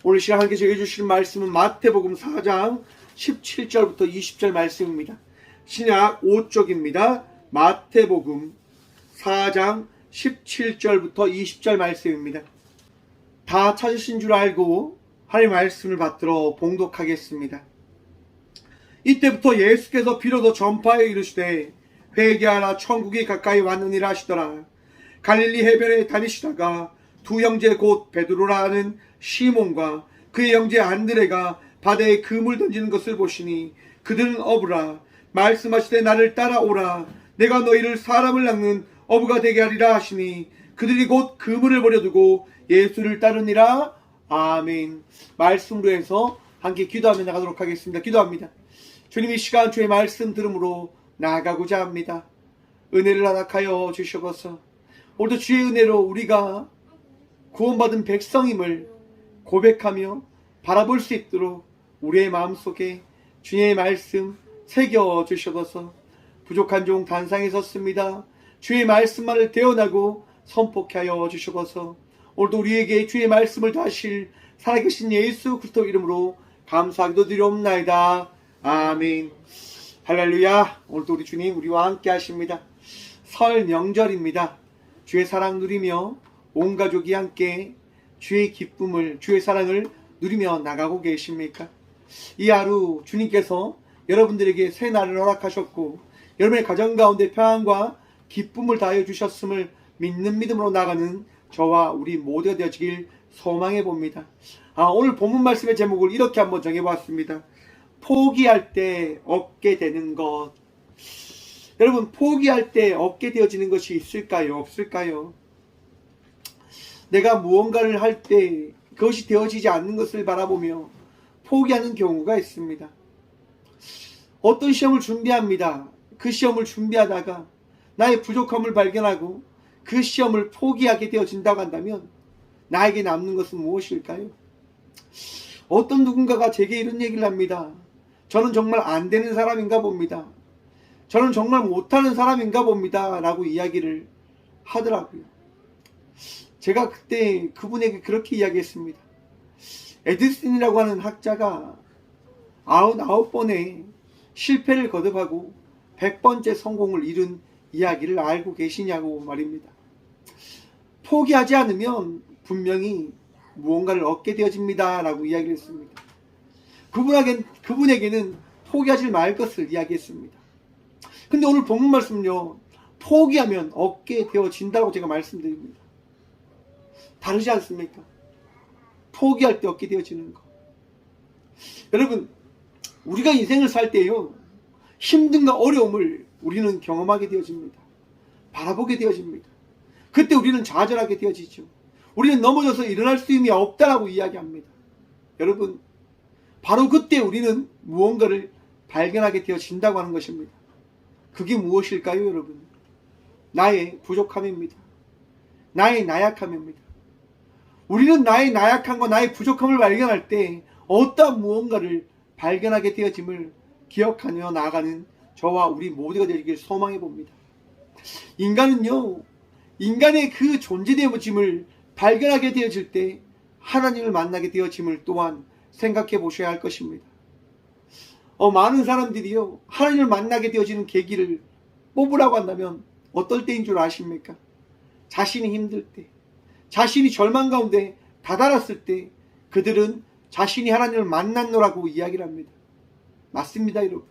오늘 시간 함께 저에게 주실 말씀은 마태복음 4장 17절부터 20절 말씀입니다. 신약 5쪽입니다. 마태복음 4장 17절부터 20절 말씀입니다. 다 찾으신 줄 알고 하나님의 말씀을 받들어 봉독하겠습니다. 이때부터 예수께서 비로소 전파에 이르시되 회개하라 천국이 가까이 왔느니라 하시더라. 갈릴리 해변에 다니시다가 두 형제 곧 베드로라 하는 시몬과 그의 형제 안드레가 바다에 그물 던지는 것을 보시니 그들은 어부라. 말씀하시되 나를 따라오라. 내가 너희를 사람을 낚는 어부가 되게 하리라 하시니 그들이 곧 그물을 버려두고 예수를 따르니라. 아멘. 말씀으로 해서 함께 기도하며 나가도록 하겠습니다. 기도합니다. 주님, 이 시간 주의 말씀 들음으로 나아가고자 합니다. 은혜를 허락하여 주시옵소서. 오늘도 주의 은혜로 우리가 구원받은 백성임을 고백하며 바라볼 수 있도록 우리의 마음속에 주의 말씀 새겨 주시옵소서. 부족한 종 단상에 섰습니다. 주의 말씀만을 대언하고 선포하여 주시옵소서. 오늘도 우리에게 주의 말씀을 다하실 살아계신 예수 그리스도 이름으로 감사하기도 드리옵나이다. 아멘. 할렐루야. 오늘도 우리 주님 우리와 함께 하십니다. 설 명절입니다. 주의 사랑 누리며 온 가족이 함께 주의 기쁨을, 주의 사랑을 누리며 나가고 계십니까? 이 하루 주님께서 여러분들에게 새 날을 허락하셨고 여러분의 가정 가운데 평안과 기쁨을 다해 주셨음을 믿는 믿음으로 나가는 저와 우리 모두가 되어지길 소망해 봅니다. 오늘 본문 말씀의 제목을 이렇게 한번 정해보았습니다. 포기할 때 얻게 되는 것. 여러분, 포기할 때 얻게 되어지는 것이 있을까요? 없을까요? 내가 무언가를 할 때 그것이 되어지지 않는 것을 바라보며 포기하는 경우가 있습니다. 어떤 시험을 준비합니다. 그 시험을 준비하다가 나의 부족함을 발견하고 그 시험을 포기하게 되어진다고 한다면 나에게 남는 것은 무엇일까요? 어떤 누군가가 제게 이런 얘기를 합니다. 저는 정말 안 되는 사람인가 봅니다. 저는 정말 못하는 사람인가 봅니다. 라고 이야기를 하더라고요. 제가 그때 그분에게 그렇게 이야기했습니다. 에디슨이라고 하는 학자가 99번의 실패를 거듭하고 100번째 성공을 이룬 이야기를 알고 계시냐고 말입니다. 포기하지 않으면 분명히 무언가를 얻게 되어집니다. 라고 이야기를 했습니다. 그분에게는 포기하지 말 것을 이야기했습니다. 근데 오늘 본문 말씀은요, 포기하면 얻게 되어진다고 제가 말씀드립니다. 다르지 않습니까? 포기할 때 얻게 되어지는 것. 여러분, 우리가 인생을 살 때요, 힘든가 어려움을 우리는 경험하게 되어집니다. 바라보게 되어집니다. 그때 우리는 좌절하게 되어지죠. 우리는 넘어져서 일어날 수 있는 없다라고 이야기합니다. 여러분, 바로 그때 우리는 무언가를 발견하게 되어진다고 하는 것입니다. 그게 무엇일까요, 여러분? 나의 부족함입니다. 나의 나약함입니다. 우리는 나의 나약함과 나의 부족함을 발견할 때 어떠한 무언가를 발견하게 되어짐을 기억하며 나아가는 저와 우리 모두가 되기를 소망해 봅니다. 인간은요, 인간의 그 존재되어짐을 발견하게 되어질 때 하나님을 만나게 되어짐을 또한 생각해 보셔야 할 것입니다. 많은 사람들이요, 하나님을 만나게 되어지는 계기를 뽑으라고 한다면 어떨 때인 줄 아십니까? 자신이 힘들 때, 자신이 절망 가운데 다다랐을 때 그들은 자신이 하나님을 만났노라고 이야기를 합니다. 맞습니다, 여러분.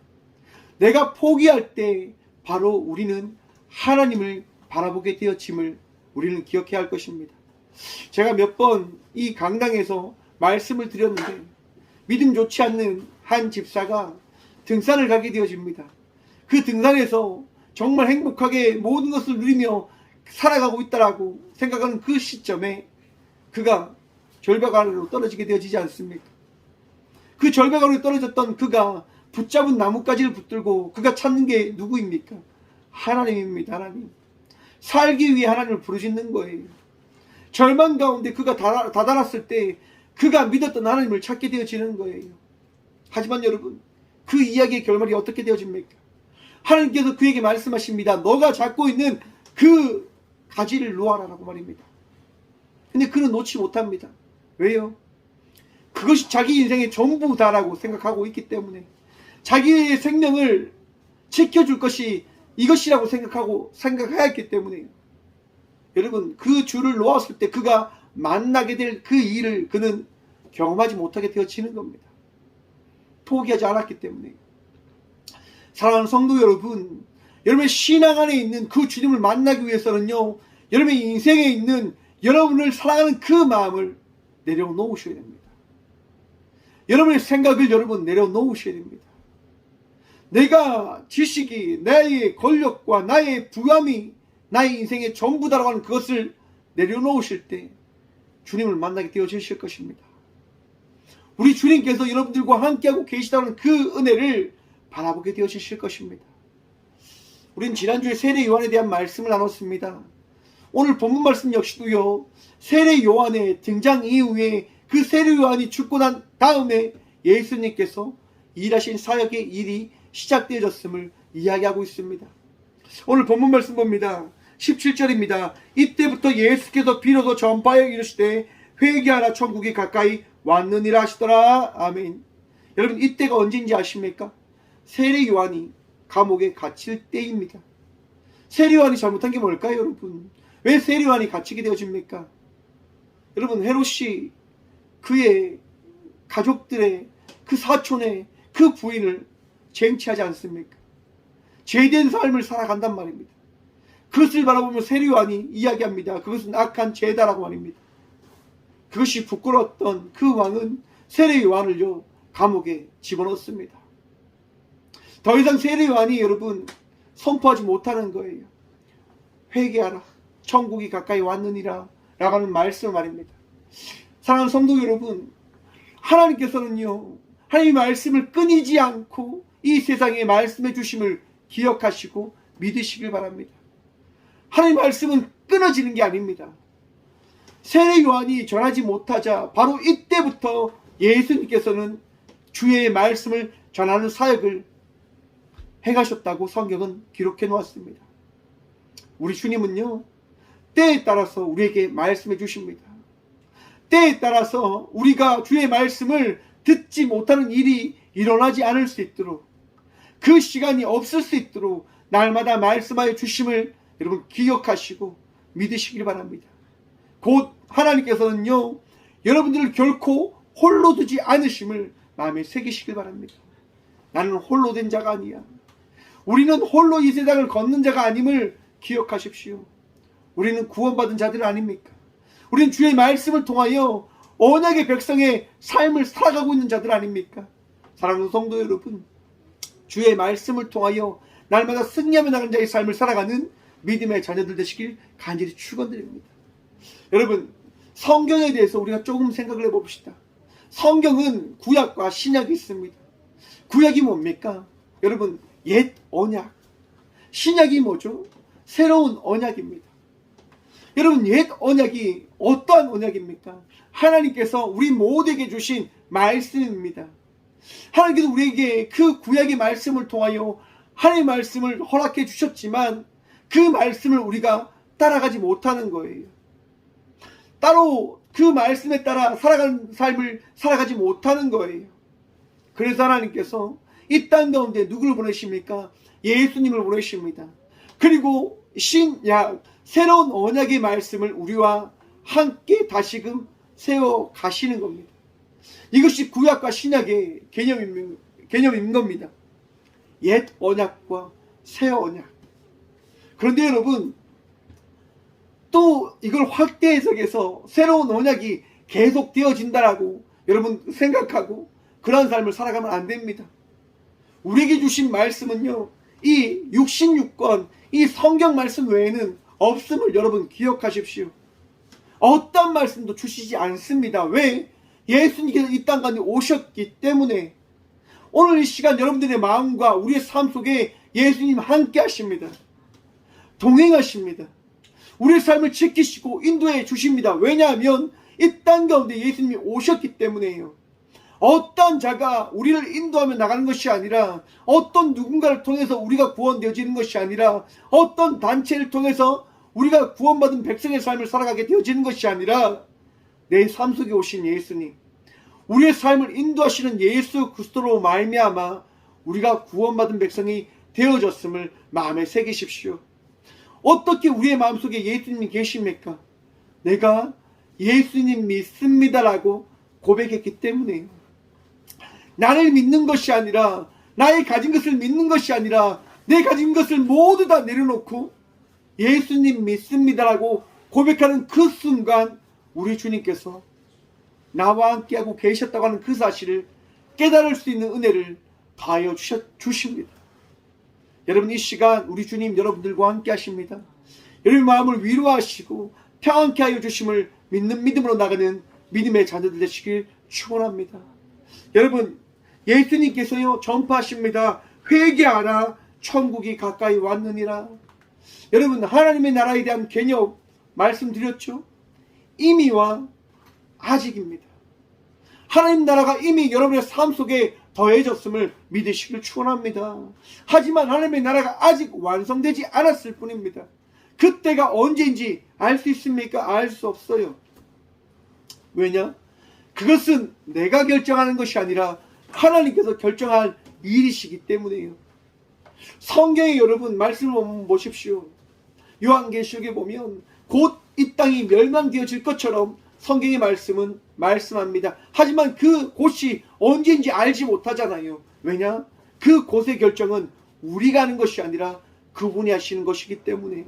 내가 포기할 때 바로 우리는 하나님을 바라보게 되어짐을 우리는 기억해야 할 것입니다. 제가 몇 번 이 강당에서 말씀을 드렸는데 믿음 좋지 않는 한 집사가 등산을 가게 되어집니다. 그 등산에서 정말 행복하게 모든 것을 누리며 살아가고 있다라고 생각하는 그 시점에 그가 절벽 아래로 떨어지게 되어지지 않습니까? 그 절벽 아래로 떨어졌던 그가 붙잡은 나뭇가지를 붙들고 그가 찾는 게 누구입니까? 하나님입니다. 하나님. 살기 위해 하나님을 부르짖는 거예요. 절망 가운데 그가 다다랐을 때 그가 믿었던 하나님을 찾게 되어지는 거예요. 하지만 여러분, 그 이야기의 결말이 어떻게 되어집니까? 하나님께서 그에게 말씀하십니다. 너가 잡고 있는 그 가지를 놓아라라고 말입니다. 근데 그는 놓지 못합니다. 왜요? 그것이 자기 인생의 전부다라고 생각하고 있기 때문에 자기의 생명을 지켜줄 것이 이것이라고 생각하였기 때문에 여러분 그 주를 놓았을 때 그가 만나게 될 그 일을 그는 경험하지 못하게 되어지는 겁니다. 포기하지 않았기 때문에. 사랑하는 성도 여러분, 여러분의 신앙 안에 있는 그 주님을 만나기 위해서는요, 여러분의 인생에 있는 여러분을 사랑하는 그 마음을 내려놓으셔야 됩니다. 여러분의 생각을 여러분 내려놓으셔야 됩니다. 내가 지식이, 나의 권력과 나의 부함이 나의 인생의 전부다라고 하는 그것을 내려놓으실 때 주님을 만나게 되어지실 것입니다. 우리 주님께서 여러분들과 함께하고 계시다는 그 은혜를 바라보게 되어지실 것입니다. 우린 지난주에 세례 요한에 대한 말씀을 나눴습니다. 오늘 본문 말씀 역시도요, 세례 요한의 등장 이후에 그 세례 요한이 죽고 난 다음에 예수님께서 일하신 사역의 일이 시작되어졌음을 이야기하고 있습니다. 오늘 본문 말씀 봅니다. 17절입니다. 이때부터 예수께서 비로소 전파하여 이르시되 회개하라 천국이 가까이 왔느니라 하시더라. 아멘. 여러분 이때가 언제인지 아십니까? 세례 요한이 감옥에 갇힐 때입니다. 세례 요한이 잘못한 게 뭘까요, 여러분? 왜 세례 요한이 갇히게 되어집니까? 여러분 헤롯이 그의 가족들의 그 사촌의 그 부인을 쟁취하지 않습니까? 죄된 삶을 살아간단 말입니다. 그것을 바라보며 세례 요한이 이야기합니다. 그것은 악한 죄다라고 말입니다. 그것이 부끄러웠던 그 왕은 세례 요한을요 감옥에 집어넣습니다. 더 이상 세례 요한이 여러분 선포하지 못하는 거예요. 회개하라 천국이 가까이 왔느니라 라고 하는 말씀 말입니다. 사랑하는 성도 여러분, 하나님께서는요 하나님의 말씀을 끊이지 않고 이 세상에 말씀해 주심을 기억하시고 믿으시길 바랍니다. 하나님의 말씀은 끊어지는 게 아닙니다. 세례 요한이 전하지 못하자 바로 이때부터 예수님께서는 주의 말씀을 전하는 사역을 행하셨다고 성경은 기록해 놓았습니다. 우리 주님은요 때에 따라서 우리에게 말씀해 주십니다. 때에 따라서 우리가 주의 말씀을 듣지 못하는 일이 일어나지 않을 수 있도록, 그 시간이 없을 수 있도록 날마다 말씀하여 주심을 여러분 기억하시고 믿으시길 바랍니다. 곧 하나님께서는요 여러분들을 결코 홀로 두지 않으심을 마음에 새기시길 바랍니다. 나는 홀로 된 자가 아니야. 우리는 홀로 이 세상을 걷는 자가 아님을 기억하십시오. 우리는 구원받은 자들 아닙니까? 우리는 주의 말씀을 통하여 언약의 백성의 삶을 살아가고 있는 자들 아닙니까? 사랑하는 성도 여러분, 주의 말씀을 통하여 날마다 승리하며 나가는 자의 삶을 살아가는 믿음의 자녀들 되시길 간절히 축원드립니다. 여러분 성경에 대해서 우리가 조금 생각을 해봅시다. 성경은 구약과 신약이 있습니다. 구약이 뭡니까? 여러분 옛 언약. 신약이 뭐죠? 새로운 언약입니다. 여러분 옛 언약이 어떠한 언약입니까? 하나님께서 우리 모두에게 주신 말씀입니다. 하나님께서 우리에게 그 구약의 말씀을 통하여 하나님의 말씀을 허락해 주셨지만 그 말씀을 우리가 따라가지 못하는 거예요. 따로 그 말씀에 따라 살아가는 삶을 살아가지 못하는 거예요. 그래서 하나님께서 이 땅 가운데 누구를 보내십니까? 예수님을 보내십니다. 그리고 신약 새로운 언약의 말씀을 우리와 함께 다시금 세워 가시는 겁니다. 이것이 구약과 신약의 개념인 겁니다. 옛 언약과 새 언약. 그런데 여러분 또 이걸 확대 해석해서 새로운 언약이 계속 되어진다라고 여러분 생각하고 그런 삶을 살아가면 안 됩니다. 우리에게 주신 말씀은요 이 66권 이 성경 말씀 외에는 없음을 여러분 기억하십시오. 어떤 말씀도 주시지 않습니다. 왜? 예수님께서 이 땅 가운데 오셨기 때문에. 오늘 이 시간 여러분들의 마음과 우리의 삶 속에 예수님 함께 하십니다. 동행하십니다. 우리의 삶을 지키시고 인도해 주십니다. 왜냐하면 이 땅 가운데 예수님이 오셨기 때문에요. 어떤 자가 우리를 인도하며 나가는 것이 아니라, 어떤 누군가를 통해서 우리가 구원되어지는 것이 아니라, 어떤 단체를 통해서 우리가 구원받은 백성의 삶을 살아가게 되어지는 것이 아니라 내 삶 속에 오신 예수님, 우리의 삶을 인도하시는 예수 그리스도로 말미암아 우리가 구원받은 백성이 되어졌음을 마음에 새기십시오. 어떻게 우리의 마음속에 예수님이 계십니까? 내가 예수님 믿습니다라고 고백했기 때문에요. 나를 믿는 것이 아니라, 나의 가진 것을 믿는 것이 아니라 내 가진 것을 모두 다 내려놓고 예수님 믿습니다라고 고백하는 그 순간 우리 주님께서 나와 함께하고 계셨다고 하는 그 사실을 깨달을 수 있는 은혜를 가하여 주십니다. 여러분, 이 시간 우리 주님 여러분들과 함께 하십니다. 여러분 마음을 위로하시고 평안케 하여 주심을 믿는 믿음으로 나가는 믿음의 자녀들 되시길 축원합니다. 여러분, 예수님께서요 전파하십니다. 회개하라, 천국이 가까이 왔느니라. 여러분, 하나님의 나라에 대한 개념 말씀드렸죠? 이미와 아직입니다. 하나님 나라가 이미 여러분의 삶 속에 더해졌음을 믿으시길 축원합니다. 하지만 하나님의 나라가 아직 완성되지 않았을 뿐입니다. 그때가 언제인지 알 수 있습니까? 알 수 없어요. 왜냐? 그것은 내가 결정하는 것이 아니라 하나님께서 결정할 일이시기 때문에요. 성경에 여러분 말씀을 보십시오. 요한계시록에 보면 곧 이 땅이 멸망되어질 것처럼 성경의 말씀은 말씀합니다. 하지만 그 곳이 언제인지 알지 못하잖아요. 왜냐? 그 곳의 결정은 우리가 하는 것이 아니라 그분이 하시는 것이기 때문에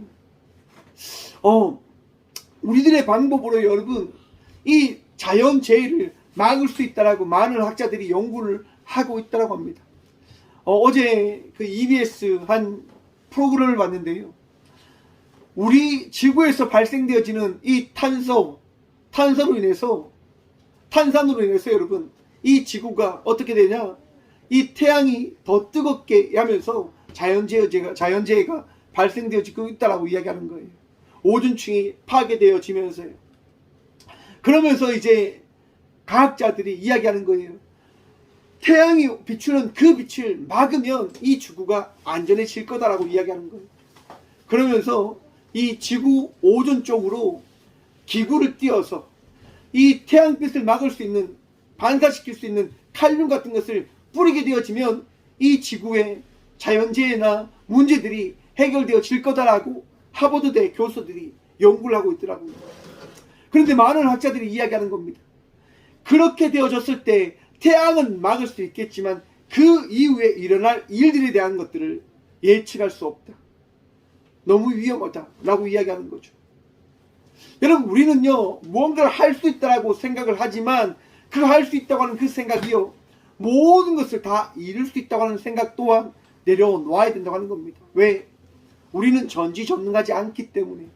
우리들의 방법으로 여러분 이 자연재해를 막을 수 있다라고 많은 학자들이 연구를 하고 있다고 합니다. 어제 그 EBS 한 프로그램을 봤는데요. 우리 지구에서 발생되어지는 이 탄산으로 인해서 여러분 이 지구가 어떻게 되냐? 이 태양이 더 뜨겁게 하면서 자연재해가 발생되어지고 있다라고 이야기하는 거예요. 오존층이 파괴되어지면서요. 그러면서 이제 과학자들이 이야기하는 거예요. 태양이 비추는 그 빛을 막으면 이 지구가 안전해질 거다라고 이야기하는 거예요. 그러면서 이 지구 오존 쪽으로 기구를 띄워서 이 태양빛을 막을 수 있는, 반사시킬 수 있는 칼륨 같은 것을 뿌리게 되어지면 이 지구의 자연재해나 문제들이 해결되어질 거다라고 하버드대 교수들이 연구를 하고 있더라고요. 그런데 많은 학자들이 이야기하는 겁니다. 그렇게 되어졌을 때 태양은 막을 수 있겠지만 그 이후에 일어날 일들에 대한 것들을 예측할 수 없다. 너무 위험하다라고 이야기하는 거죠. 여러분, 우리는요 무언가를 할 수 있다라고 생각을 하지만 그 할 수 있다고 하는 그 생각이요 모든 것을 다 이룰 수 있다고 하는 생각 또한 내려놓아야 된다고 하는 겁니다. 왜? 우리는 전지전능하지 않기 때문에.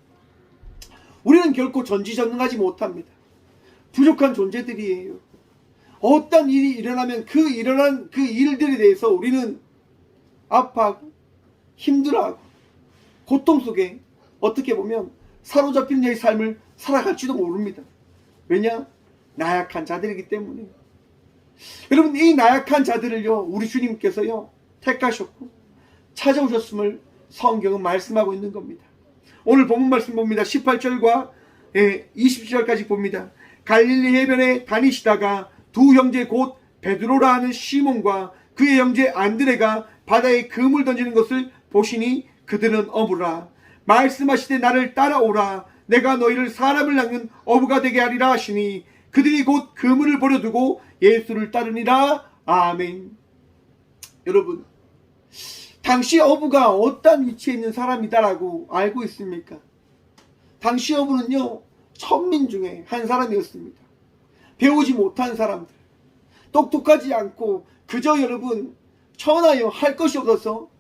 우리는 결코 전지전능하지 못합니다. 부족한 존재들이에요. 어떤 일이 일어나면 그 일어난 그 일들에 대해서 우리는 아파하고 힘들어하고 고통 속에 어떻게 보면 사로잡힌 자의 삶을 살아갈지도 모릅니다. 왜냐? 나약한 자들이기 때문에. 여러분, 이 나약한 자들을요 우리 주님께서요 택하셨고 찾아오셨음을 성경은 말씀하고 있는 겁니다. 오늘 본문 말씀 봅니다. 18절과 20절까지 봅니다. 갈릴리 해변에 다니시다가 두 형제 곧 베드로라 하는 시몬과 그의 형제 안드레가 바다에 그물 던지는 것을 보시니 그들은 어부라. 말씀하시되 나를 따라오라. 내가 너희를 사람을 낚는 어부가 되게 하리라 하시니 그들이 곧 그물을 버려두고 예수를 따르니라. 아멘. 여러분, 당시 어부가 어떤 위치에 있는 사람이다라고 알고 있습니까? 당시 어부는요 천민 중에 한 사람이었습니다. 배우지 못한 사람들, 똑똑하지 않고 그저 여러분 천하여 할 것이 없어서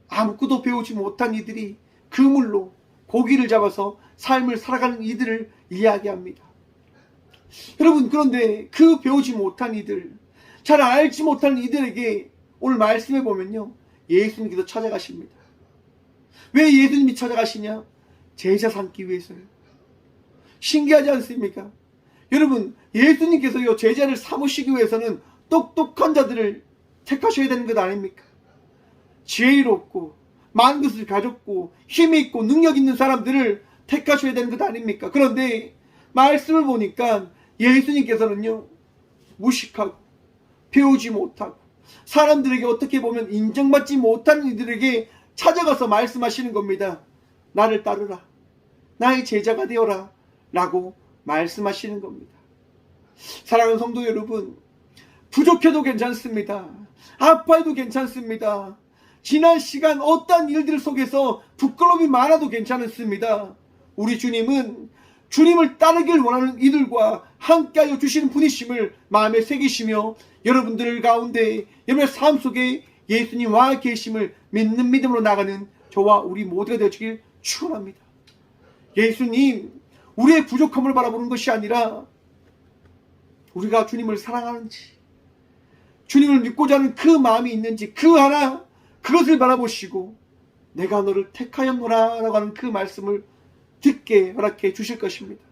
아무것도 배우지 못한 이들이 그물로 고기를 잡아서 삶을 살아가는 이들을 이야기합니다. 여러분, 그런데 그 배우지 못한 이들, 잘 알지 못하는 이들에게 오늘 말씀해 보면요 예수님께서 찾아가십니다. 왜 예수님이 찾아가시냐? 제자 삼기 위해서요. 신기하지 않습니까? 여러분, 예수님께서요 제자를 삼으시기 위해서는 똑똑한 자들을 택하셔야 되는 것 아닙니까? 지혜롭고 많은 것을 가졌고 힘이 있고 능력 있는 사람들을 택하셔야 되는 것 아닙니까? 그런데 말씀을 보니까 예수님께서는요 무식하고 배우지 못하고 사람들에게 어떻게 보면 인정받지 못하는 이들에게 찾아가서 말씀하시는 겁니다. 나를 따르라. 나의 제자가 되어라. 라고 말씀하시는 겁니다. 사랑하는 성도 여러분, 부족해도 괜찮습니다. 아파해도 괜찮습니다. 지난 시간 어떠한 일들 속에서 부끄러움이 많아도 괜찮습니다. 우리 주님은 주님을 따르길 원하는 이들과 함께하여 주시는 분이심을 마음에 새기시며 여러분들 가운데 여러분의 삶 속에 예수님 와 계심을 믿는 믿음으로 나가는 저와 우리 모두가 되어주길 축원합니다. 예수님, 우리의 부족함을 바라보는 것이 아니라 우리가 주님을 사랑하는지, 주님을 믿고자 하는 그 마음이 있는지 그 하나 그것을 바라보시고 내가 너를 택하였노라 라고 하는 그 말씀을 듣게 허락해 주실 것입니다.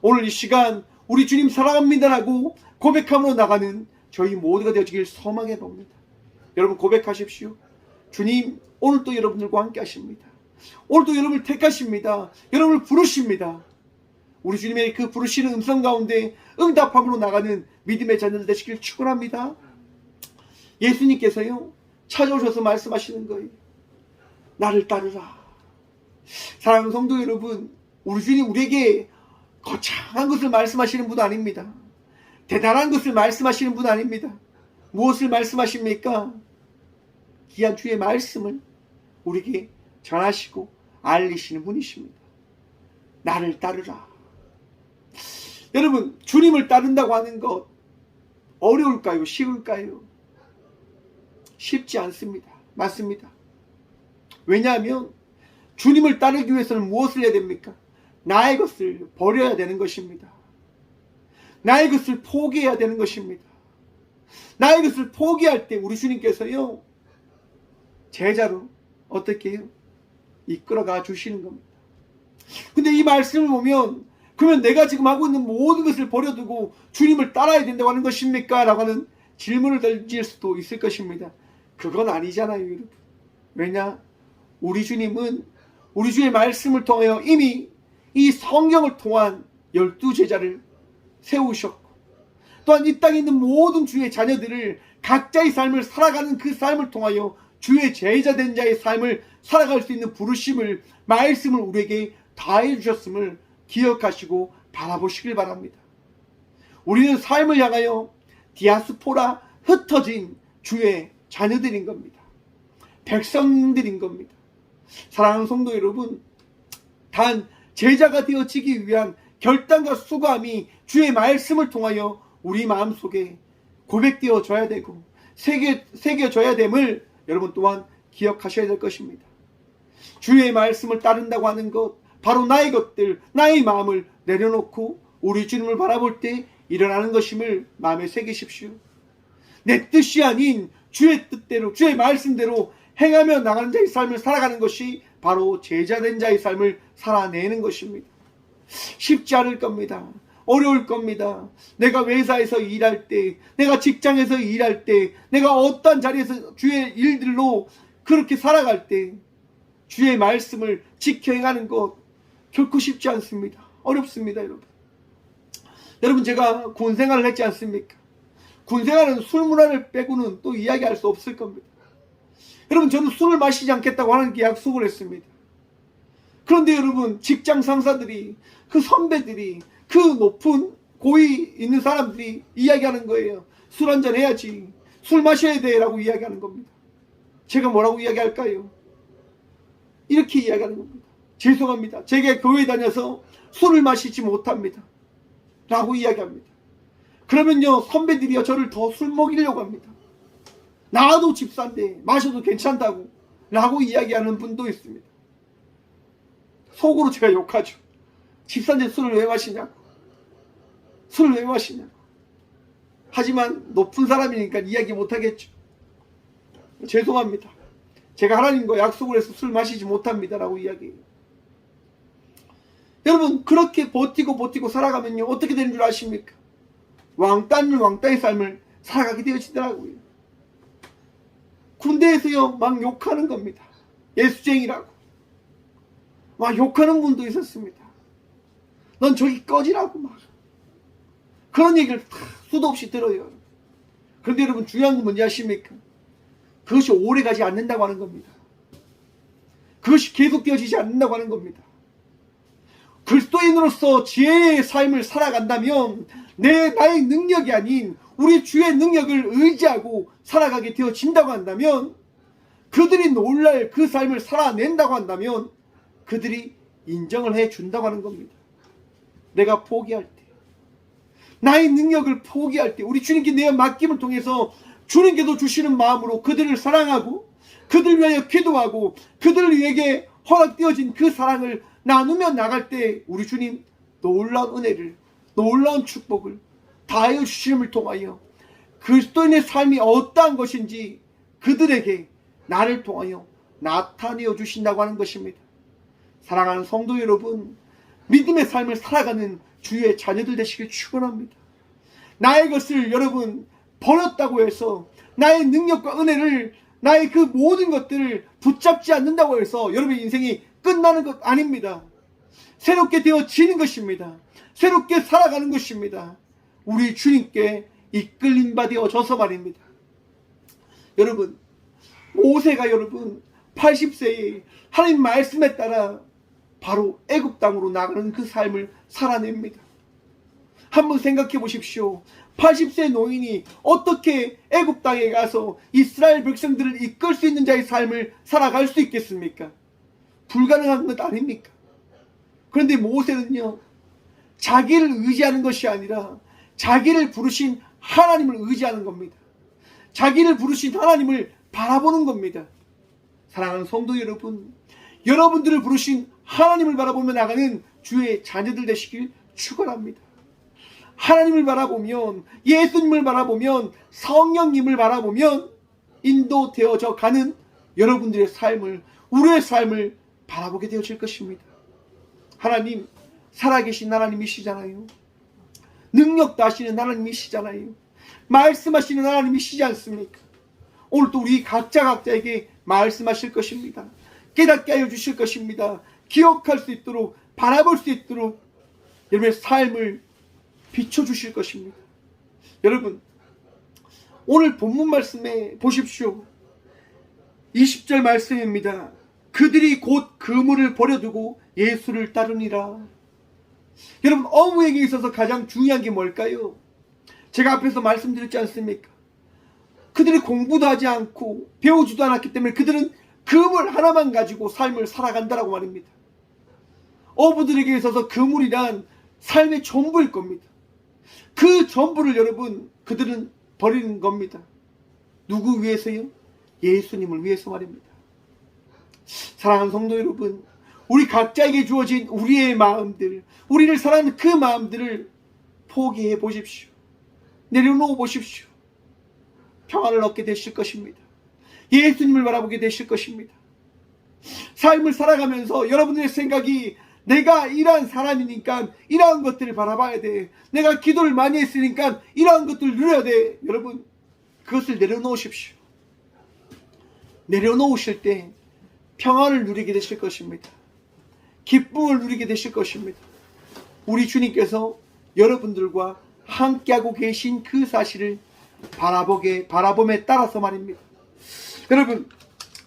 오늘 이 시간 우리 주님 사랑합니다라고 고백함으로 나가는 저희 모두가 되어지길 소망해 봅니다. 여러분 고백하십시오. 주님 오늘도 여러분들과 함께 하십니다. 오늘도 여러분을 택하십니다. 여러분을 부르십니다. 우리 주님의 그 부르시는 음성 가운데 응답함으로 나가는 믿음의 자녀들 되시길 축원합니다. 예수님께서요 찾아오셔서 말씀하시는 거예요. 나를 따르라. 사랑하는 성도 여러분, 우리 주님 우리에게 거창한 것을 말씀하시는 분 아닙니다. 대단한 것을 말씀하시는 분 아닙니다. 무엇을 말씀하십니까? 귀한 주의 말씀을 우리에게 전하시고 알리시는 분이십니다. 나를 따르라. 여러분, 주님을 따른다고 하는 것 어려울까요? 쉬울까요? 쉽지 않습니다. 맞습니다. 왜냐하면 주님을 따르기 위해서는 무엇을 해야 됩니까? 나의 것을 버려야 되는 것입니다. 나의 것을 포기해야 되는 것입니다. 나의 것을 포기할 때 우리 주님께서요 제자로 어떻게 해요? 이끌어가 주시는 겁니다. 근데 이 말씀을 보면 그러면 내가 지금 하고 있는 모든 것을 버려두고 주님을 따라야 된다고 하는 것입니까? 라고 하는 질문을 던질 수도 있을 것입니다. 그건 아니잖아요, 여러분. 왜냐? 우리 주님은 우리 주의 말씀을 통하여 이미 이 성경을 통한 12제자를 세우셨고 또한 이 땅에 있는 모든 주의 자녀들을 각자의 삶을 살아가는 그 삶을 통하여 주의 제자된 자의 삶을 살아갈 수 있는 부르심을 말씀을 우리에게 다해 주셨음을 기억하시고 바라보시길 바랍니다. 우리는 삶을 향하여 디아스포라 흩어진 주의 자녀들인 겁니다. 백성들인 겁니다. 사랑하는 성도 여러분, 단 제자가 되어지기 위한 결단과 수고함이 주의 말씀을 통하여 우리 마음속에 고백되어져야 되고 새겨져야 됨을 여러분 또한 기억하셔야 될 것입니다. 주의 말씀을 따른다고 하는 것, 바로 나의 것들, 나의 마음을 내려놓고 우리 주님을 바라볼 때 일어나는 것임을 마음에 새기십시오. 내 뜻이 아닌 주의 뜻대로, 주의 말씀대로 행하며 나가는 자의 삶을 살아가는 것이 바로 제자된 자의 삶을 살아내는 것입니다. 쉽지 않을 겁니다. 어려울 겁니다. 내가 회사에서 일할 때, 내가 직장에서 일할 때, 내가 어떤 자리에서 주의 일들로 그렇게 살아갈 때 주의 말씀을 지켜 행하는 것 결코 쉽지 않습니다. 어렵습니다, 여러분. 여러분, 제가 군 생활을 했지 않습니까? 군 생활은 술 문화를 빼고는 또 이야기할 수 없을 겁니다. 여러분, 저는 술을 마시지 않겠다고 하나님께 약속을 했습니다. 그런데 여러분, 직장 상사들이, 그 선배들이, 그 높은 고위 있는 사람들이 이야기하는 거예요. 술 한잔 해야지, 술 마셔야 돼 라고 이야기하는 겁니다. 제가 뭐라고 이야기할까요? 이렇게 이야기하는 겁니다. 죄송합니다. 제가 교회 다녀서 술을 마시지 못합니다 라고 이야기합니다. 그러면요, 선배들이요 저를 더 술 먹이려고 합니다. 나도 집사인데 마셔도 괜찮다고 라고 이야기하는 분도 있습니다. 속으로 제가 욕하죠. 집사인데 술을 왜 마시냐고, 술을 왜 마시냐고. 하지만 높은 사람이니까 이야기 못하겠죠. 죄송합니다. 제가 하나님과 약속을 해서 술 마시지 못합니다 라고 이야기해요. 여러분, 그렇게 버티고 살아가면요 어떻게 되는 줄 아십니까? 왕따의 삶을 살아가게 되어지더라고요. 군대에서요 막 욕하는 겁니다. 예수쟁이라고 막 욕하는 분도 있었습니다. 넌 저기 꺼지라고 막 그런 얘기를 다 수도 없이 들어요. 그런데 여러분, 중요한 건 뭔지 아십니까? 그것이 오래가지 않는다고 하는 겁니다. 그것이 계속되어지지 않는다고 하는 겁니다. 그리스도인으로서 지혜의 삶을 살아간다면 나의 능력이 아닌 우리 주의 능력을 의지하고 살아가게 되어진다고 한다면, 그들이 놀랄 그 삶을 살아낸다고 한다면 그들이 인정을 해준다고 하는 겁니다. 내가 포기할 때, 나의 능력을 포기할 때, 우리 주님께 내 맡김을 통해서 주님께도 주시는 마음으로 그들을 사랑하고 그들 위하여 기도하고 그들을 위해 허락되어진 그 사랑을 나누며 나갈 때 우리 주님 놀라운 은혜를, 놀라운 축복을 다하여 주심을 통하여 그리스도인의 삶이 어떠한 것인지 그들에게 나를 통하여 나타내어 주신다고 하는 것입니다. 사랑하는 성도 여러분, 믿음의 삶을 살아가는 주의 자녀들 되시길 축원합니다. 나의 것을 여러분 버렸다고 해서, 나의 능력과 은혜를, 나의 그 모든 것들을 붙잡지 않는다고 해서 여러분의 인생이 끝나는 것 아닙니다. 새롭게 되어지는 것입니다. 새롭게 살아가는 것입니다. 우리 주님께 이끌림 받아져서 말입니다. 여러분, 모세가 여러분 80세에 하나님 말씀에 따라 바로 애굽 땅으로 나가는 그 삶을 살아냅니다. 한번 생각해 보십시오. 80세 노인이 어떻게 애굽 땅에 가서 이스라엘 백성들을 이끌 수 있는 자의 삶을 살아갈 수 있겠습니까? 불가능한 것 아닙니까? 그런데 모세는요, 자기를 의지하는 것이 아니라 자기를 부르신 하나님을 의지하는 겁니다. 자기를 부르신 하나님을 바라보는 겁니다. 사랑하는 성도 여러분, 여러분들을 부르신 하나님을 바라보며 나가는 주의 자녀들 되시길 축원합니다. 하나님을 바라보면, 예수님을 바라보면, 성령님을 바라보면 인도되어져 가는 여러분들의 삶을, 우리의 삶을 바라보게 되어질 것입니다. 하나님, 살아계신 하나님이시잖아요. 능력도 하시는 하나님이시잖아요. 말씀하시는 하나님이시지 않습니까? 오늘도 우리 각자에게 말씀하실 것입니다. 깨닫게 하여 주실 것입니다. 기억할 수 있도록, 바라볼 수 있도록 여러분의 삶을 비춰주실 것입니다. 여러분, 오늘 본문 말씀에 보십시오. 20절 말씀입니다. 그들이 곧 그물을 버려두고 예수를 따르니라. 여러분, 어부에게 있어서 가장 중요한 게 뭘까요? 제가 앞에서 말씀드렸지 않습니까? 그들이 공부도 하지 않고 배우지도 않았기 때문에 그들은 그물 하나만 가지고 삶을 살아간다라고 말입니다. 어부들에게 있어서 그물이란 삶의 전부일 겁니다. 그 전부를 여러분, 그들은 버리는 겁니다. 누구 위해서요? 예수님을 위해서 말입니다. 사랑하는 성도 여러분, 우리 각자에게 주어진 우리의 마음들, 우리를 사랑하는 그 마음들을 포기해 보십시오. 내려놓아 보십시오. 평안을 얻게 되실 것입니다. 예수님을 바라보게 되실 것입니다. 삶을 살아가면서 여러분들의 생각이, 내가 이러한 사람이니까 이러한 것들을 바라봐야 돼, 내가 기도를 많이 했으니까 이러한 것들을 누려야 돼. 여러분, 그것을 내려놓으십시오. 내려놓으실 때 평안을 누리게 되실 것입니다. 기쁨을 누리게 되실 것입니다. 우리 주님께서 여러분들과 함께하고 계신 그 사실을 바라봄에 따라서 말입니다. 여러분,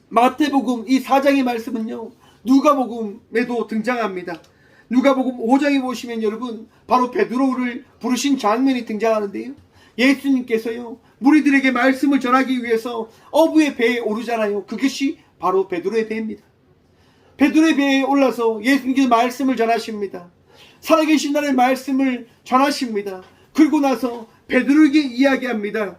마태복음 이 4장의 말씀은요, 누가복음에도 등장합니다. 누가복음 5장에 보시면 여러분, 바로 베드로를 부르신 장면이 등장하는데요, 예수님께서요, 무리들에게 말씀을 전하기 위해서 어부의 배에 오르잖아요. 그것이 바로 베드로의 배입니다. 베드로의 배에 올라서 예수님께서 말씀을 전하십니다. 살아계신 하나님의 말씀을 전하십니다. 그리고 나서 베드로에게 이야기합니다.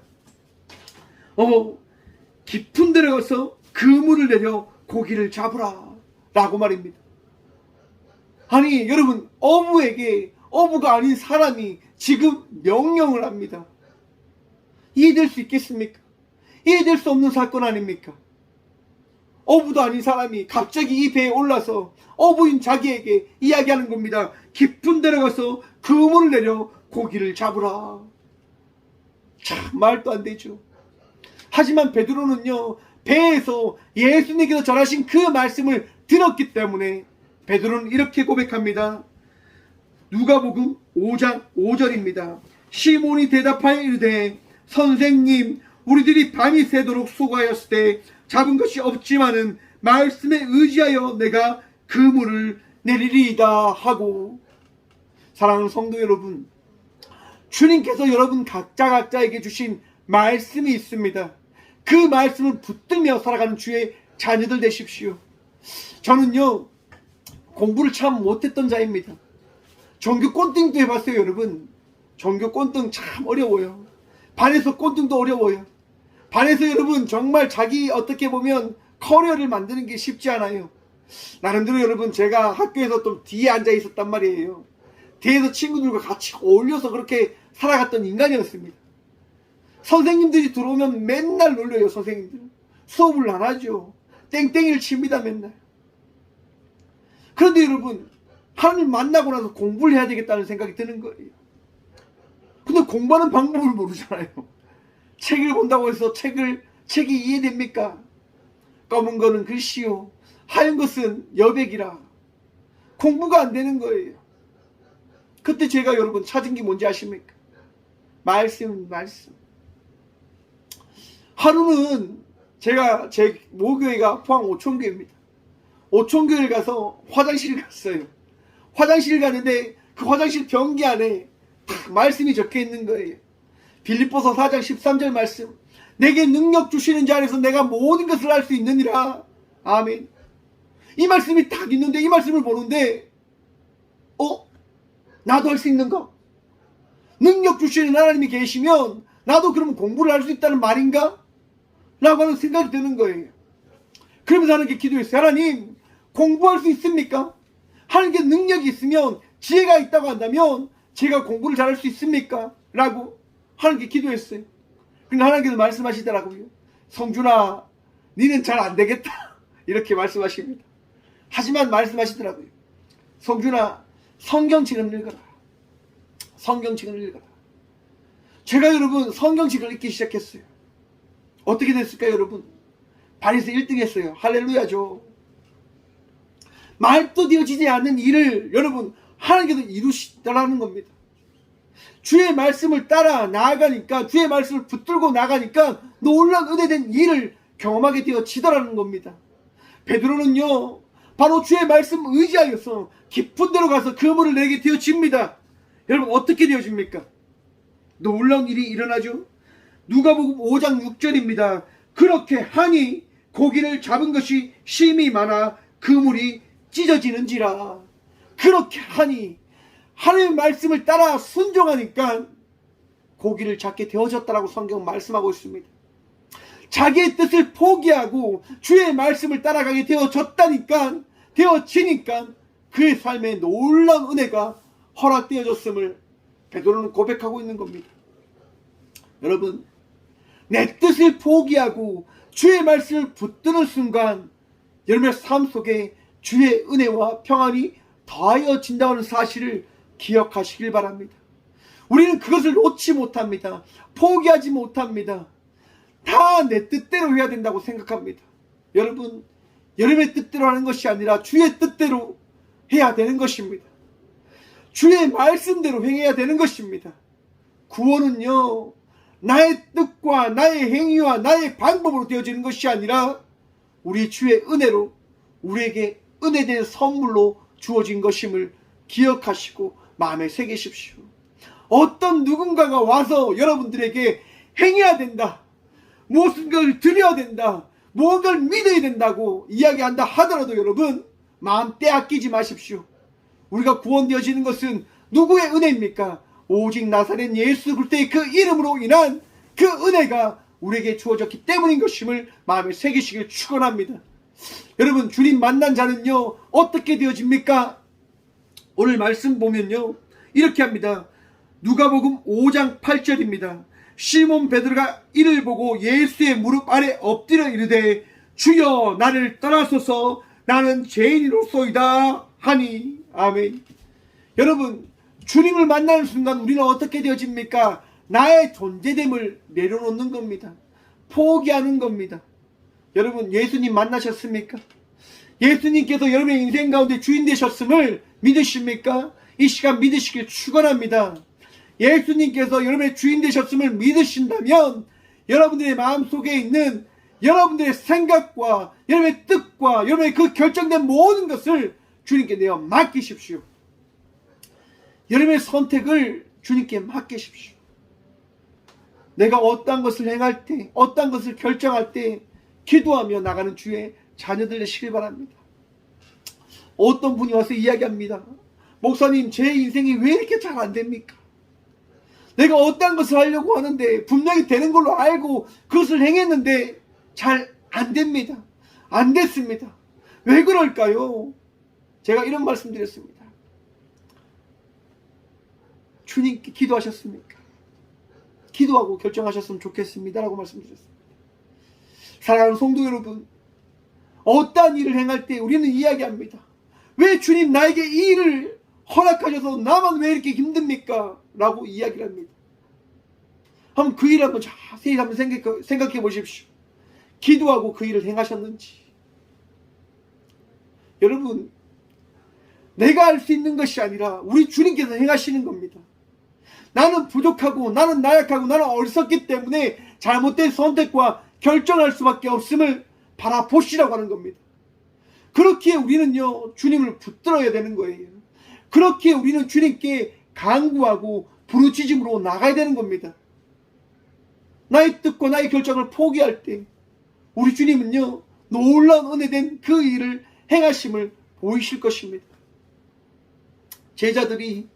깊은 데로 가서 그물을 내려 고기를 잡으라 라고 말입니다. 아니 여러분, 어부에게 어부가 아닌 사람이 지금 명령을 합니다. 이해될 수 있겠습니까? 이해될 수 없는 사건 아닙니까? 어부도 아닌 사람이 갑자기 이 배에 올라서 어부인 자기에게 이야기하는 겁니다. 깊은 데로 가서 그물을 내려 고기를 잡으라. 참 말도 안 되죠. 하지만 베드로는요, 배에서 예수님께서 전하신 그 말씀을 들었기 때문에 베드로는 이렇게 고백합니다. 누가복음 5장 5절입니다. 시몬이 대답하여 이르되 선생님 우리들이 밤이 새도록 수고하였을 때 잡은 것이 없지만은 말씀에 의지하여 내가 그물을 내리리이다 하고. 사랑하는 성도 여러분, 주님께서 여러분 각자에게 주신 말씀이 있습니다. 그 말씀을 붙들며 살아가는 주의 자녀들 되십시오. 저는요 공부를 참 못했던 자입니다. 전교 꼴등도 해봤어요. 여러분, 전교 꼴등 참 어려워요. 반에서 꼴등도 어려워요. 반에서 여러분 정말 자기 어떻게 보면 커리어를 만드는 게 쉽지 않아요. 나름대로 여러분 제가 학교에서 좀 뒤에 앉아 있었단 말이에요. 뒤에서 친구들과 같이 어울려서 그렇게 살아갔던 인간이었습니다. 선생님들이 들어오면 맨날 놀려요. 선생님들 수업을 안 하죠. 땡땡이를 칩니다. 맨날. 그런데 여러분 하나님 만나고 나서 공부를 해야 되겠다는 생각이 드는 거예요. 근데 공부하는 방법을 모르잖아요. 책을 본다고 해서 책이 이해됩니까? 검은 거는 글씨요, 하얀 것은 여백이라. 공부가 안 되는 거예요. 그때 제가 여러분 찾은 게 뭔지 아십니까? 말씀. 하루는 제가 제 모교회가 포항 오촌교회입니다. 오촌교회를 가서 화장실을 갔어요. 화장실을 갔는데 그 화장실 변기 안에 딱 말씀이 적혀 있는 거예요. 빌립보서 4장 13절 말씀. 내게 능력 주시는 자 안에서 내가 모든 것을 할 수 있느니라. 아멘. 이 말씀이 딱 있는데 이 말씀을 보는데 나도 할 수 있는가? 능력 주시는 하나님이 계시면 나도 그러면 공부를 할 수 있다는 말인가? 라고 하는 생각이 드는 거예요. 그러면서 하나님께 기도했어요. 하나님, 공부할 수 있습니까? 하나님께 능력이 있으면, 지혜가 있다고 한다면 제가 공부를 잘할 수 있습니까? 라고 하나님께 기도했어요. 근데 하나님께서 말씀하시더라고요. 성준아, 니는 잘 안 되겠다. 이렇게 말씀하십니다. 하지만 말씀하시더라고요. 성준아, 성경책을 읽어라. 성경책을 읽어라. 제가 여러분 성경책을 읽기 시작했어요. 어떻게 됐을까요, 여러분? 반에서 1등 했어요. 할렐루야죠. 말도 되어지지 않는 일을 여러분 하나님께서 이루시더라는 겁니다. 주의 말씀을 따라 나아가니까, 주의 말씀을 붙들고 나가니까 놀라운 은혜된 일을 경험하게 되어지더라는 겁니다. 베드로는요 바로 주의 말씀 의지하여서 깊은 데로 가서 그물을 내게 되어집니다. 여러분 어떻게 되어집니까? 놀라운 일이 일어나죠. 누가복음 5장 6절입니다. 그렇게 하니 고기를 잡은 것이 심히 많아 그물이 찢어지는지라. 그렇게 하니 하나님의 말씀을 따라 순종하니까 고기를 잡게 되어졌다라고 성경은 말씀하고 있습니다. 자기의 뜻을 포기하고 주의 말씀을 따라가게 되어졌다니까, 되어지니까 그의 삶에 놀라운 은혜가 허락되어졌음을 베드로는 고백하고 있는 겁니다. 여러분, 내 뜻을 포기하고 주의 말씀을 붙드는 순간 여러분의 삶 속에 주의 은혜와 평안이 더하여진다는 사실을 기억하시길 바랍니다. 우리는 그것을 놓지 못합니다. 포기하지 못합니다. 다 내 뜻대로 해야 된다고 생각합니다. 여러분, 여러분의 뜻대로 하는 것이 아니라 주의 뜻대로 해야 되는 것입니다. 주의 말씀대로 행해야 되는 것입니다. 구원은요 나의 뜻과 나의 행위와 나의 방법으로 되어지는 것이 아니라 우리 주의 은혜로 우리에게 은혜된 선물로 주어진 것임을 기억하시고 마음에 새기십시오. 어떤 누군가가 와서 여러분들에게 행해야 된다, 무엇인가를 드려야 된다, 무언가를 믿어야 된다고 이야기한다 하더라도 여러분 마음 빼앗기지 마십시오. 우리가 구원되어지는 것은 누구의 은혜입니까? 오직 나사렛 예수 그리스도의 그 이름으로 인한 그 은혜가 우리에게 주어졌기 때문인 것임을 마음에 새기시길 축원합니다. 여러분, 주님 만난 자는요 어떻게 되어집니까? 오늘 말씀 보면요 이렇게 합니다. 누가복음 5장 8절입니다. 시몬 베드로가 이를 보고 예수의 무릎 아래 엎드려 이르되 주여 나를 떠나소서 나는 죄인이로소이다 하니. 아멘. 여러분, 주님을 만나는 순간 우리는 어떻게 되어집니까? 나의 존재됨을 내려놓는 겁니다. 포기하는 겁니다. 여러분, 예수님 만나셨습니까? 예수님께서 여러분의 인생 가운데 주인 되셨음을 믿으십니까? 이 시간 믿으시길 축원합니다. 예수님께서 여러분의 주인 되셨음을 믿으신다면 여러분들의 마음속에 있는 여러분들의 생각과 여러분의 뜻과 여러분의 그 결정된 모든 것을 주님께 내어 맡기십시오. 여러분의 선택을 주님께 맡기십시오. 내가 어떠한 것을 행할 때, 어떠한 것을 결정할 때 기도하며 나가는 주의 자녀들 되시길 바랍니다. 어떤 분이 와서 이야기합니다. 목사님, 제 인생이 왜 이렇게 잘 안 됩니까? 내가 어떠한 것을 하려고 하는데 분명히 되는 걸로 알고 그것을 행했는데 잘 안 됩니다. 안 됐습니다. 왜 그럴까요? 제가 이런 말씀 드렸습니다. 주님께 기도하셨습니까? 기도하고 결정하셨으면 좋겠습니다 라고 말씀드렸습니다. 사랑하는 성도 여러분, 어떠한 일을 행할 때 우리는 이야기합니다. 왜 주님 나에게 이 일을 허락하셔서 나만 왜 이렇게 힘듭니까? 라고 이야기를 합니다. 한번 그 일을 한번 자세히 한번 생각해 보십시오. 기도하고 그 일을 행하셨는지. 여러분, 내가 할 수 있는 것이 아니라 우리 주님께서 행하시는 겁니다. 나는 부족하고 나는 나약하고 나는 어리석기 때문에 잘못된 선택과 결정할 수밖에 없음을 바라보시라고 하는 겁니다. 그렇기에 우리는요, 주님을 붙들어야 되는 거예요. 그렇기에 우리는 주님께 간구하고 부르짖음으로 나가야 되는 겁니다. 나의 뜻과 나의 결정을 포기할 때 우리 주님은요, 놀라운 은혜된 그 일을 행하심을 보이실 것입니다. 제자들이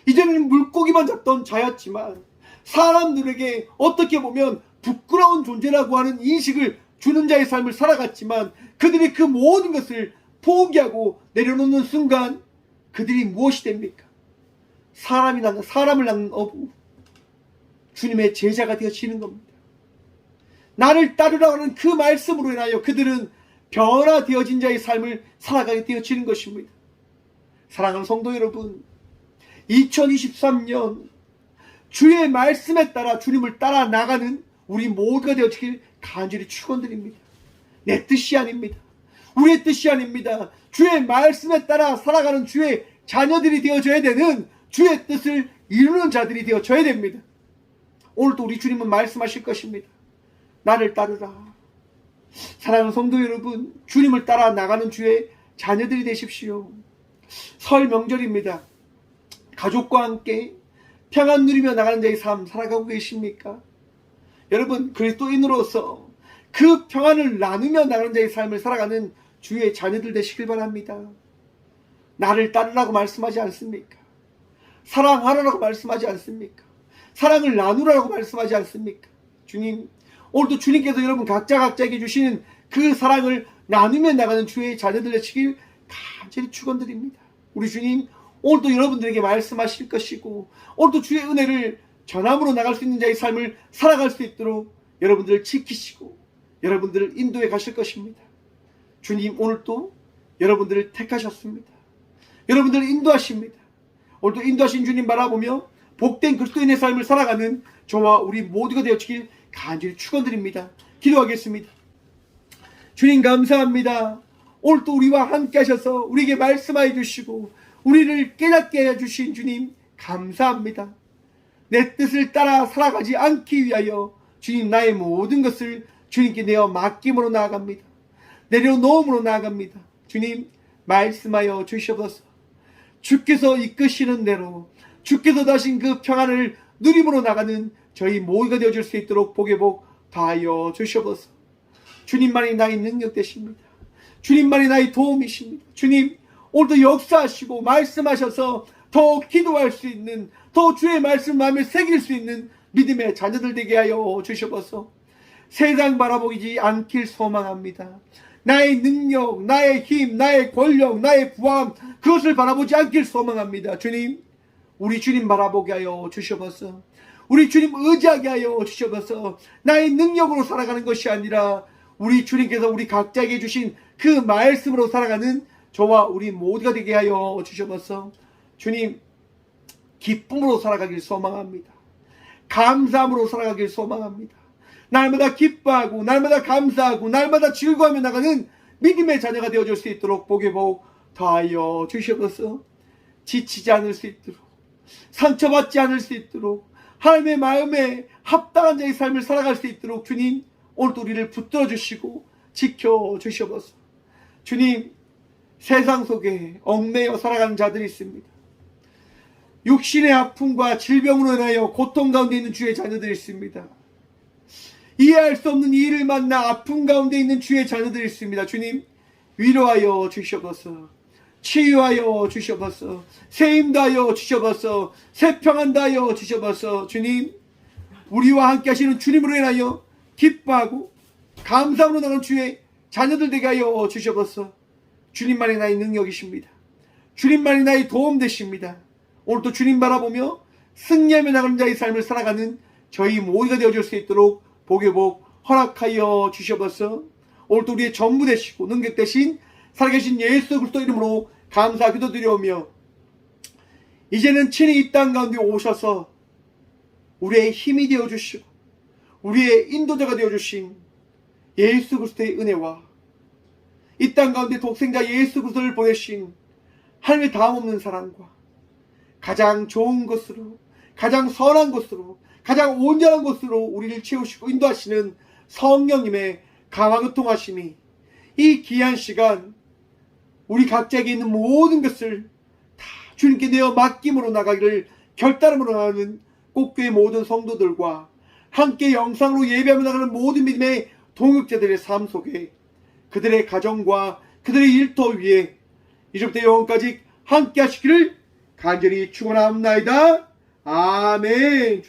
이제는 물고기만 잡던 자였지만 사람들에게 어떻게 보면 부끄러운 존재라고 하는 인식을 주는 자의 삶을 살아갔지만 그들이 그 모든 것을 포기하고 내려놓는 순간 그들이 무엇이 됩니까? 사람을 낳는 어부, 주님의 제자가 되어지는 겁니다. 나를 따르라고 하는 그 말씀으로 인하여 그들은 변화되어진 자의 삶을 살아가게 되어지는 것입니다. 사랑하는 성도 여러분, 2023년 주의 말씀에 따라 주님을 따라 나가는 우리 모두가 되어지길 간절히 축원드립니다. 내 뜻이 아닙니다. 우리의 뜻이 아닙니다. 주의 말씀에 따라 살아가는 주의 자녀들이 되어져야 되는 주의 뜻을 이루는 자들이 되어져야 됩니다. 오늘도 우리 주님은 말씀하실 것입니다. 나를 따르라. 사랑하는 성도 여러분, 주님을 따라 나가는 주의 자녀들이 되십시오. 설 명절입니다. 가족과 함께 평안 누리며 나가는 자의 삶 살아가고 계십니까? 여러분, 그리스도인으로서 그 평안을 나누며 나가는 자의 삶을 살아가는 주의 자녀들 되시길 바랍니다. 나를 따르라고 말씀하지 않습니까? 사랑하라고 말씀하지 않습니까? 사랑을 나누라고 말씀하지 않습니까? 주님, 오늘도 주님께서 여러분 각자에게 주시는 그 사랑을 나누며 나가는 주의 자녀들 되시길 간절히 축원드립니다. 우리 주님, 오늘도 여러분들에게 말씀하실 것이고 오늘도 주의 은혜를 전함으로 나갈 수 있는 자의 삶을 살아갈 수 있도록 여러분들을 지키시고 여러분들을 인도해 가실 것입니다. 주님, 오늘도 여러분들을 택하셨습니다. 여러분들을 인도하십니다. 오늘도 인도하신 주님 바라보며 복된 그리스도인의 삶을 살아가는 저와 우리 모두가 되어지길 간절히 축원드립니다. 기도하겠습니다. 주님, 감사합니다. 오늘도 우리와 함께 하셔서 우리에게 말씀하여 주시고 우리를 깨닫게 해주신 주님 감사합니다. 내 뜻을 따라 살아가지 않기 위하여 주님, 나의 모든 것을 주님께 내어 맡김으로 나아갑니다. 내려놓음으로 나아갑니다. 주님, 말씀하여 주시옵소서. 주께서 이끄시는 대로 주께서 다신 그 평안을 누림으로 나가는 저희 모두가 되어줄 수 있도록 복의 복 다하여 주시옵소서. 주님만이 나의 능력 되십니다. 주님만이 나의 도움이십니다. 주님, 오늘도 역사하시고 말씀하셔서 더 기도할 수 있는, 더 주의 말씀 마음에 새길 수 있는 믿음의 자녀들 되게 하여 주시옵소서. 세상 바라보지 않길 소망합니다. 나의 능력, 나의 힘, 나의 권력, 나의 부함, 그것을 바라보지 않길 소망합니다. 주님, 우리 주님 바라보게 하여 주시옵소서. 우리 주님 의지하게 하여 주시옵소서. 나의 능력으로 살아가는 것이 아니라 우리 주님께서 우리 각자에게 주신 그 말씀으로 살아가는 저와 우리 모두가 되게 하여 주시옵소서. 주님, 기쁨으로 살아가길 소망합니다. 감사함으로 살아가길 소망합니다. 날마다 기뻐하고 날마다 감사하고 날마다 즐거워하며 나가는 믿음의 자녀가 되어줄 수 있도록 복의 복 더하여 주시옵소서. 지치지 않을 수 있도록, 상처받지 않을 수 있도록 하나님의 마음에 합당한 자의 삶을 살아갈 수 있도록 주님 오늘도 우리를 붙들어 주시고 지켜 주시옵소서. 주님, 세상 속에 얽매여 살아가는 자들이 있습니다. 육신의 아픔과 질병으로 인하여 고통 가운데 있는 주의 자녀들이 있습니다. 이해할 수 없는 일을 만나 아픔 가운데 있는 주의 자녀들이 있습니다. 주님, 위로하여 주시옵소서. 치유하여 주시옵소서. 세임도 하여 주시옵소서. 새평안도 하여 주시옵소서. 주님, 우리와 함께 하시는 주님으로 인하여 기뻐하고 감사함으로 나가는 주의 자녀들 되게 하여 주시옵소서. 주님만이 나의 능력이십니다. 주님만이 나의 도움 되십니다. 오늘도 주님 바라보며 승리하며 나가는 자의 삶을 살아가는 저희 모두가 되어줄 수 있도록 복의 복 허락하여 주시옵소서. 오늘도 우리의 전부 되시고 능력 되신 살아계신 예수 그리스도 이름으로 감사 기도드려오며 이제는 친히 이 땅 가운데 오셔서 우리의 힘이 되어주시고 우리의 인도자가 되어주신 예수 그리스도의 은혜와 이 땅 가운데 독생자 예수 그리스도를 보내신 하나님의 다음없는 사랑과 가장 좋은 것으로 가장 선한 것으로 가장 온전한 것으로 우리를 채우시고 인도하시는 성령님의 감화교통하심이 이 귀한 시간 우리 각자에게 있는 모든 것을 다 주님께 내어 맡김으로 나가기를 결단함으로 하는 꽃교회 모든 성도들과 함께 영상으로 예배하며 나가는 모든 믿음의 동역자들의 삶 속에 그들의 가정과 그들의 일터 위에 이제부터 영원까지 함께 하시기를 간절히 축원합니다. 아멘.